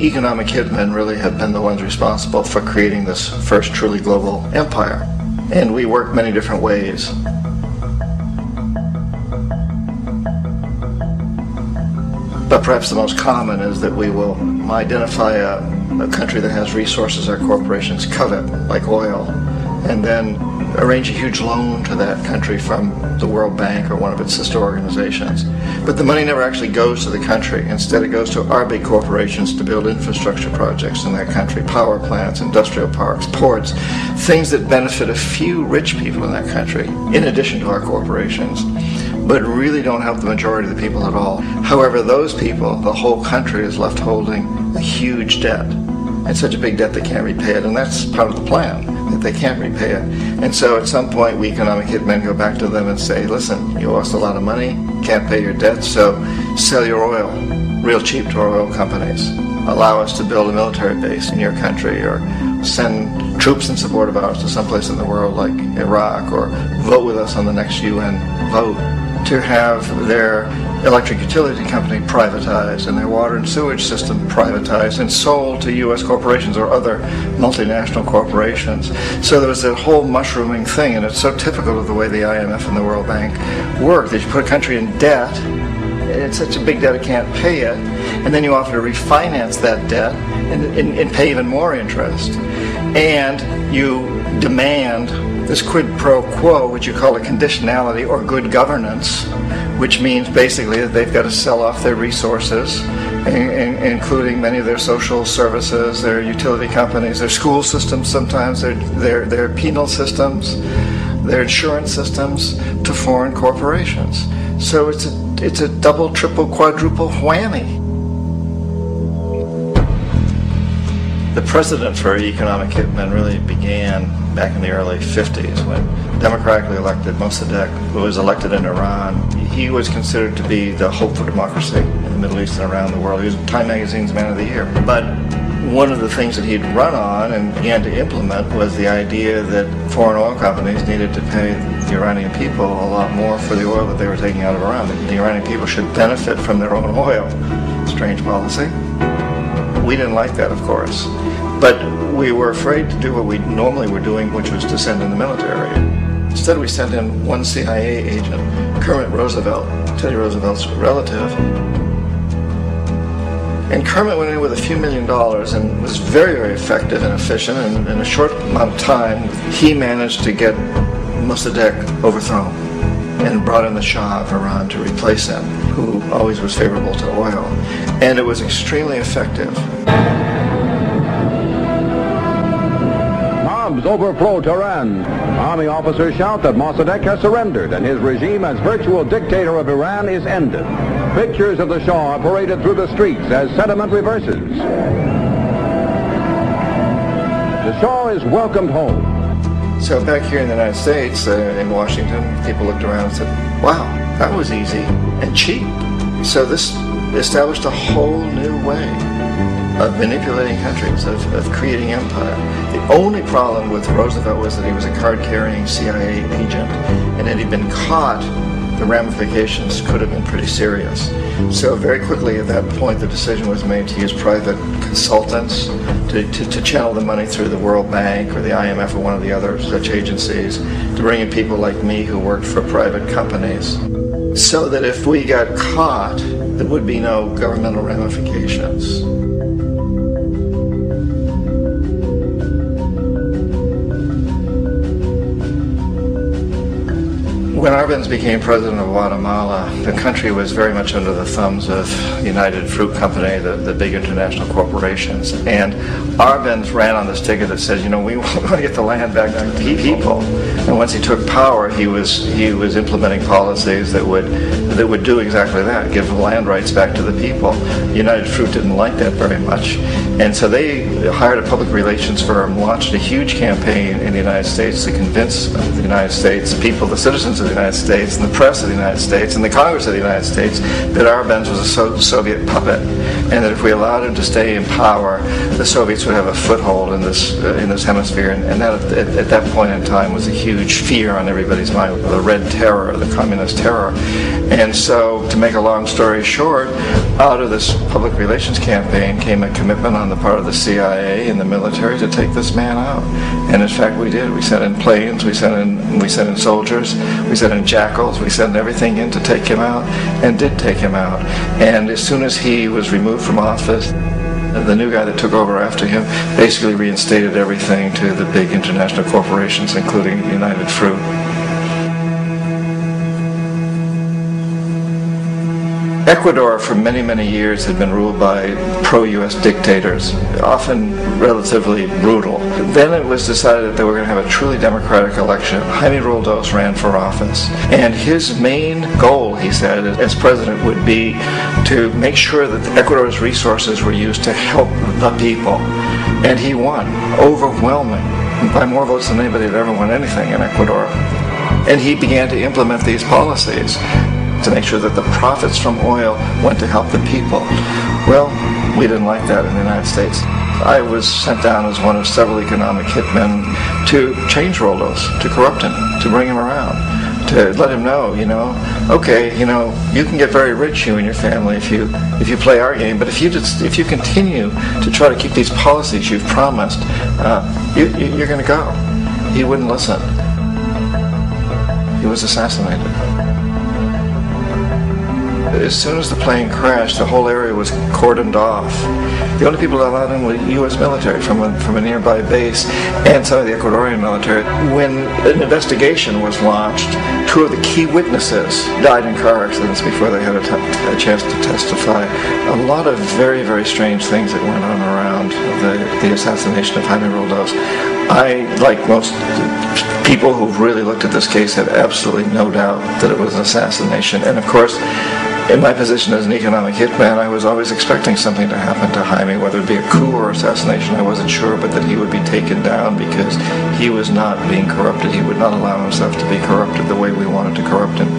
economic hitmen really have been the ones responsible for creating this first truly global empire. And we work many different ways. But perhaps the most common is that we will identify a country that has resources our corporations covet, like oil, and then arrange a huge loan to that country from the World Bank or one of its sister organizations. But the money never actually goes to the country. Instead, it goes to our big corporations to build infrastructure projects in that country, power plants, industrial parks, ports, things that benefit a few rich people in that country, in addition to our corporations, but really don't help the majority of the people at all. However, those people, the whole country is left holding a huge debt. It's such a big debt they can't repay it, and that's part of the plan, that they can't repay it. And so at some point, we economic hitmen go back to them and say, listen, you owe us a lot of money, can't pay your debt, so sell your oil real cheap to our oil companies. Allow us to build a military base in your country, or send troops in support of ours to someplace in the world like Iraq, or vote with us on the next UN vote to have their electric utility company privatized and their water and sewage system privatized and sold to U.S. corporations or other multinational corporations. So there was that whole mushrooming thing, and it's so typical of the way the IMF and the World Bank work, that you put a country in debt, it's such a big debt it can't pay it, and then you offer to refinance that debt and pay even more interest. And you demand this quid pro quo, which you call a conditionality or good governance, which means basically that they've got to sell off their resources, including many of their social services, their utility companies, their school systems sometimes, their penal systems, their insurance systems, to foreign corporations. So it's a double, triple, quadruple whammy. The precedent for economic hitmen really began back in the early 50s when democratically elected Mossadegh, who was elected in Iran, he was considered to be the hope for democracy in the Middle East and around the world. He was Time Magazine's Man of the Year. But one of the things that he'd run on and began to implement was the idea that foreign oil companies needed to pay the Iranian people a lot more for the oil that they were taking out of Iran. The Iranian people should benefit from their own oil. Strange policy. We didn't like that, of course. But we were afraid to do what we normally were doing, which was to send in the military. Instead, we sent in one CIA agent, Kermit Roosevelt, Teddy Roosevelt's relative. And Kermit went in with a few $1 million and was very, very effective and efficient. And in a short amount of time, he managed to get Mossadegh overthrown and brought in the Shah of Iran to replace him, who always was favorable to oil. And it was extremely effective. Mobs overflow Tehran. Army officers shout that Mossadegh has surrendered and his regime as virtual dictator of Iran is ended. Pictures of the Shah are paraded through the streets as sentiment reverses. The Shah is welcomed home. So back here in the United States, in Washington, people looked around and said, wow, that was easy and cheap. So this established a whole new way of manipulating countries, of creating empire. The only problem with Roosevelt was that he was a card-carrying CIA agent, and had he been caught, the ramifications could have been pretty serious. So very quickly at that point, the decision was made to use private consultants to channel the money through the World Bank or the IMF or one of the other such agencies, to bring in people like me who worked for private companies, so that if we got caught, there would be no governmental ramifications. When Arbenz became president of Guatemala, the country was very much under the thumbs of United Fruit Company, the big international corporations. And Arbenz ran on this ticket that says, you know, we want to get the land back to the people. And once he took power, he was implementing policies that would do exactly that, give the land rights back to the people. United Fruit didn't like that very much. And so they hired a public relations firm, launched a huge campaign in the United States to convince the United States people, the citizens of the United United States, and the press of the United States, and the Congress of the United States that Arbenz was a Soviet puppet, and that if we allowed him to stay in power, the Soviets would have a foothold in this hemisphere, and that at that point in time was a huge fear on everybody's mind, the Red Terror, the Communist Terror. And so, to make a long story short, out of this public relations campaign came a commitment on the part of the CIA and the military to take this man out. And in fact, we did. We sent in planes, we sent in soldiers, we sent in jackals, we sent everything in to take him out, and did take him out. And as soon as he was removed from office, the new guy that took over after him basically reinstated everything to the big international corporations, including United Fruit. Ecuador for many, many years had been ruled by pro-U.S. dictators, often relatively brutal. Then it was decided that they were going to have a truly democratic election. Jaime Roldos ran for office, and his main goal, he said, as president would be to make sure that Ecuador's resources were used to help the people. And he won, overwhelming, by more votes than anybody had ever won anything in Ecuador. And he began to implement these policies to make sure that the profits from oil went to help the people. Well, we didn't like that in the United States. I was sent down as one of several economic hitmen to change Roldos, to corrupt him, to bring him around, to let him know, okay, you can get very rich, you and your family, if you play our game, but if you continue to try to keep these policies you've promised, you're going to go. He wouldn't listen. He was assassinated. As soon as the plane crashed, the whole area was cordoned off. The only people allowed in were U.S. military from a nearby base and some of the Ecuadorian military. When an investigation was launched, two of the key witnesses died in car accidents before they had a chance to testify. A lot of very, very strange things that went on around the assassination of Jaime Roldos. I, like most people who've really looked at this case, have absolutely no doubt that it was an assassination. And of course, in my position as an economic hitman, I was always expecting something to happen to Jaime, whether it be a coup or assassination, I wasn't sure, but that he would be taken down because he was not being corrupted. He would not allow himself to be corrupted the way we wanted to corrupt him.